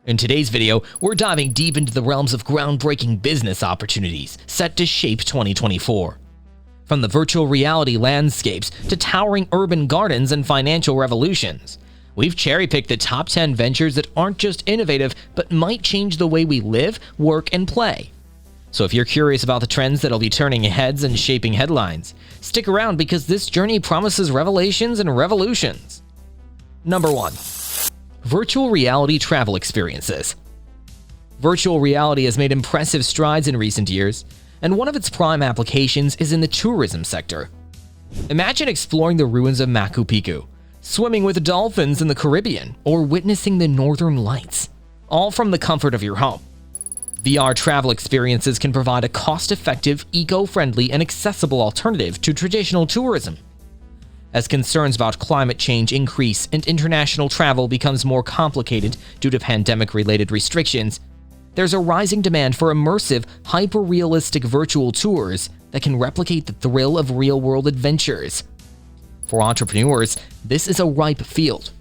In today's video, we're diving deep into the realms of groundbreaking business opportunities set to shape 2024. From the virtual reality landscapes to towering urban gardens and financial revolutions, we've cherry-picked the top 10 ventures that aren't just innovative, but might change the way we live, work, and play. So if you're curious about the trends that'll be turning heads and shaping headlines, stick around because this journey promises revelations and revolutions. Number 1. Virtual reality travel experiences. Virtual reality has made impressive strides in recent years, and one of its prime applications is in the tourism sector. Imagine exploring the ruins of Machu Picchu, swimming with dolphins in the Caribbean, or witnessing the Northern Lights, all from the comfort of your home. VR travel experiences can provide a cost-effective, eco-friendly, and accessible alternative to traditional tourism. As concerns about climate change increase and international travel becomes more complicated due to pandemic-related restrictions, there's a rising demand for immersive, hyper-realistic virtual tours that can replicate the thrill of real-world adventures. For entrepreneurs, this is a ripe field.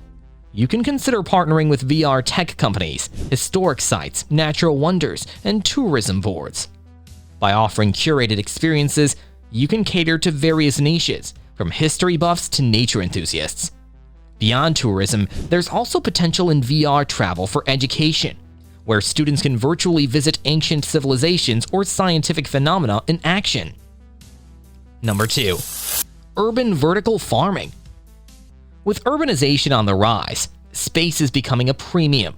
You can consider partnering with VR tech companies, historic sites, natural wonders, and tourism boards. By offering curated experiences, you can cater to various niches, from history buffs to nature enthusiasts. Beyond tourism, there's also potential in VR travel for education, where students can virtually visit ancient civilizations or scientific phenomena in action. Number 2. Urban vertical farming. With urbanization on the rise, space is becoming a premium.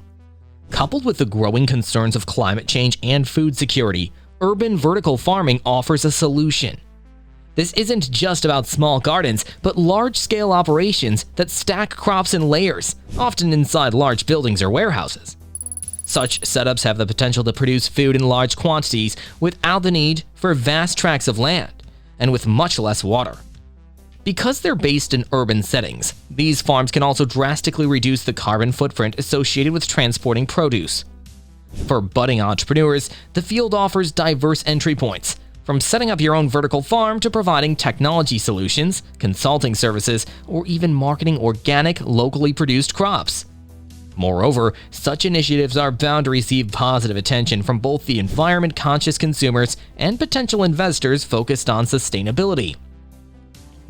Coupled with the growing concerns of climate change and food security, urban vertical farming offers a solution. This isn't just about small gardens, but large-scale operations that stack crops in layers, often inside large buildings or warehouses. Such setups have the potential to produce food in large quantities without the need for vast tracts of land, and with much less water. Because they're based in urban settings, these farms can also drastically reduce the carbon footprint associated with transporting produce. For budding entrepreneurs, the field offers diverse entry points, from setting up your own vertical farm to providing technology solutions, consulting services, or even marketing organic, locally produced crops. Moreover, such initiatives are bound to receive positive attention from both the environment-conscious consumers and potential investors focused on sustainability.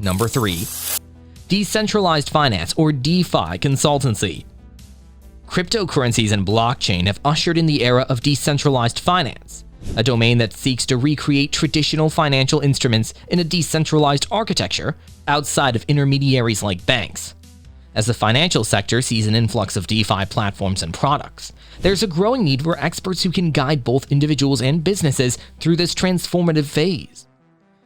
Number 3. Decentralized finance or DeFi consultancy. Cryptocurrencies and blockchain have ushered in the era of decentralized finance, a domain that seeks to recreate traditional financial instruments in a decentralized architecture outside of intermediaries like banks. As the financial sector sees an influx of DeFi platforms and products, there's a growing need for experts who can guide both individuals and businesses through this transformative phase.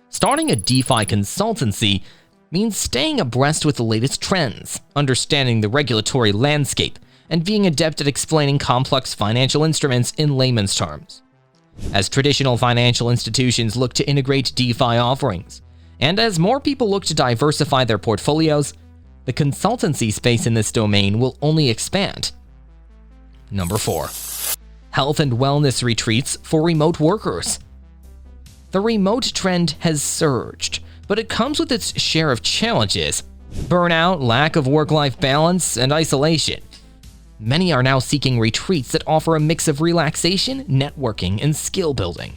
Starting a DeFi consultancy means staying abreast with the latest trends, understanding the regulatory landscape, and being adept at explaining complex financial instruments in layman's terms. As traditional financial institutions look to integrate DeFi offerings, and as more people look to diversify their portfolios, the consultancy space in this domain will only expand. Number 4. Health and wellness retreats for remote workers. The remote trend has surged, but it comes with its share of challenges: burnout, lack of work-life balance, and isolation. Many are now seeking retreats that offer a mix of relaxation, networking, and skill building.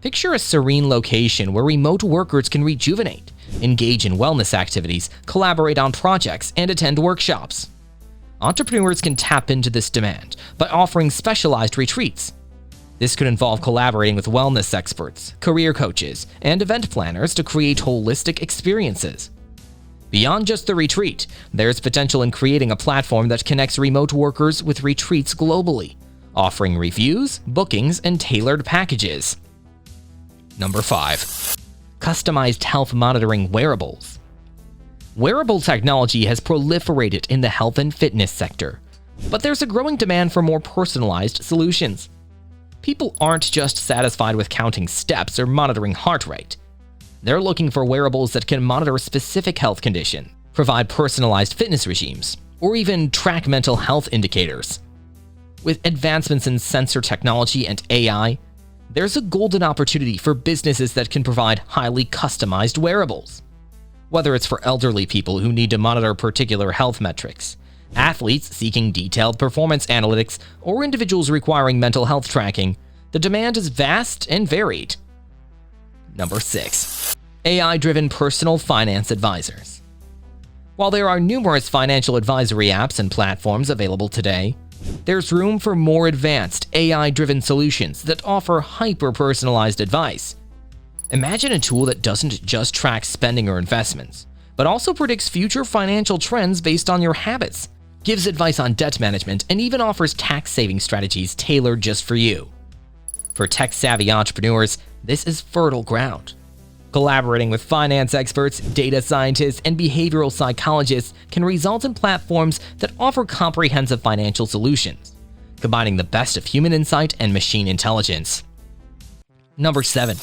Picture a serene location where remote workers can rejuvenate, engage in wellness activities, collaborate on projects, and attend workshops. Entrepreneurs can tap into this demand by offering specialized retreats. This could involve collaborating with wellness experts, career coaches, and event planners to create holistic experiences. Beyond just the retreat, there's potential in creating a platform that connects remote workers with retreats globally, offering reviews, bookings, and tailored packages. Number 5. Customized health monitoring wearables. Wearable technology has proliferated in the health and fitness sector, but there's a growing demand for more personalized solutions. People aren't just satisfied with counting steps or monitoring heart rate. They're looking for wearables that can monitor a specific health condition, provide personalized fitness regimes, or even track mental health indicators. With advancements in sensor technology and AI, there's a golden opportunity for businesses that can provide highly customized wearables. Whether it's for elderly people who need to monitor particular health metrics, athletes seeking detailed performance analytics, or individuals requiring mental health tracking, the demand is vast and varied. Number 6. AI-driven personal finance advisors. While there are numerous financial advisory apps and platforms available today, there's room for more advanced AI-driven solutions that offer hyper-personalized advice. Imagine a tool that doesn't just track spending or investments, but also predicts future financial trends based on your habits, gives advice on debt management, and even offers tax-saving strategies tailored just for you. For tech-savvy entrepreneurs, this is fertile ground. Collaborating with finance experts, data scientists, and behavioral psychologists can result in platforms that offer comprehensive financial solutions, combining the best of human insight and machine intelligence. Number 7.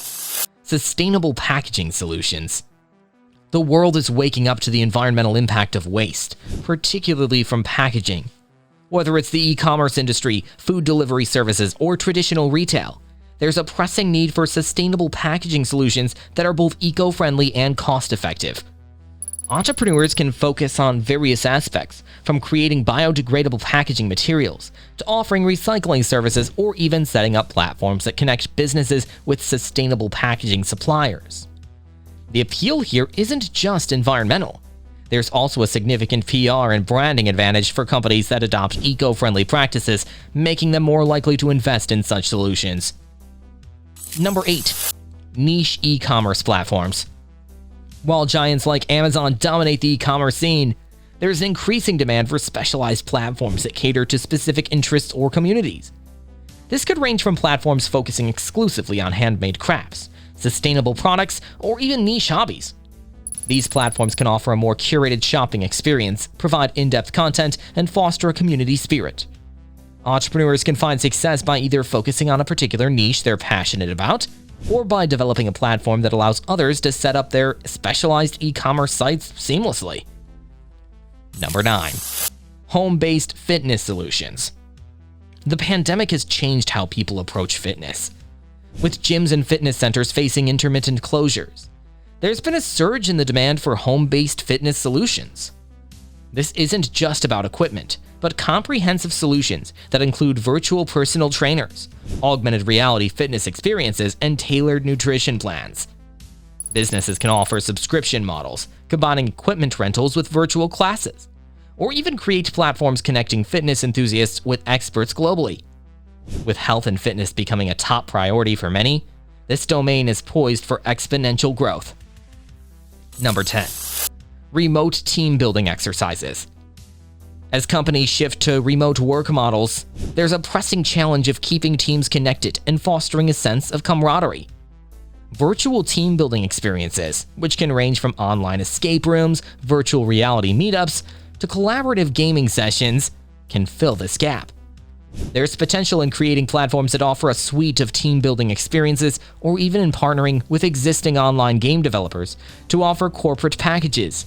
Sustainable packaging solutions. The world is waking up to the environmental impact of waste, particularly from packaging. Whether it's the e-commerce industry, food delivery services, or traditional retail, there's a pressing need for sustainable packaging solutions that are both eco-friendly and cost-effective. Entrepreneurs can focus on various aspects, from creating biodegradable packaging materials, to offering recycling services, or even setting up platforms that connect businesses with sustainable packaging suppliers. The appeal here isn't just environmental. There's also a significant PR and branding advantage for companies that adopt eco-friendly practices, making them more likely to invest in such solutions. Number 8. Niche e-commerce platforms. While giants like Amazon dominate the e-commerce scene, there's an increasing demand for specialized platforms that cater to specific interests or communities. This could range from platforms focusing exclusively on handmade crafts, sustainable products, or even niche hobbies. These platforms can offer a more curated shopping experience, provide in-depth content, and foster a community spirit. Entrepreneurs can find success by either focusing on a particular niche they're passionate about, or by developing a platform that allows others to set up their specialized e-commerce sites seamlessly. Number 9. Home-based fitness solutions. The pandemic has changed how people approach fitness. With gyms and fitness centers facing intermittent closures, there's been a surge in the demand for home-based fitness solutions. This isn't just about equipment, but comprehensive solutions that include virtual personal trainers, augmented reality fitness experiences, and tailored nutrition plans. Businesses can offer subscription models, combining equipment rentals with virtual classes, or even create platforms connecting fitness enthusiasts with experts globally. With health and fitness becoming a top priority for many, this domain is poised for exponential growth. Number 10. Remote team building exercises. As companies shift to remote work models, there's a pressing challenge of keeping teams connected and fostering a sense of camaraderie. Virtual team building experiences, which can range from online escape rooms, virtual reality meetups, to collaborative gaming sessions, can fill this gap. There's potential in creating platforms that offer a suite of team-building experiences, or even in partnering with existing online game developers to offer corporate packages.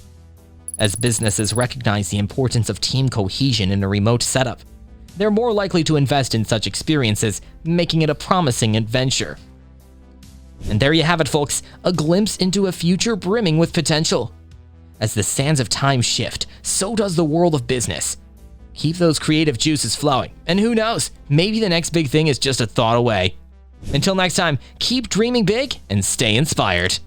As businesses recognize the importance of team cohesion in a remote setup, they're more likely to invest in such experiences, making it a promising adventure. And there you have it, folks, a glimpse into a future brimming with potential. As the sands of time shift, so does the world of business. Keep those creative juices flowing, and who knows, maybe the next big thing is just a thought away. Until next time, keep dreaming big and stay inspired.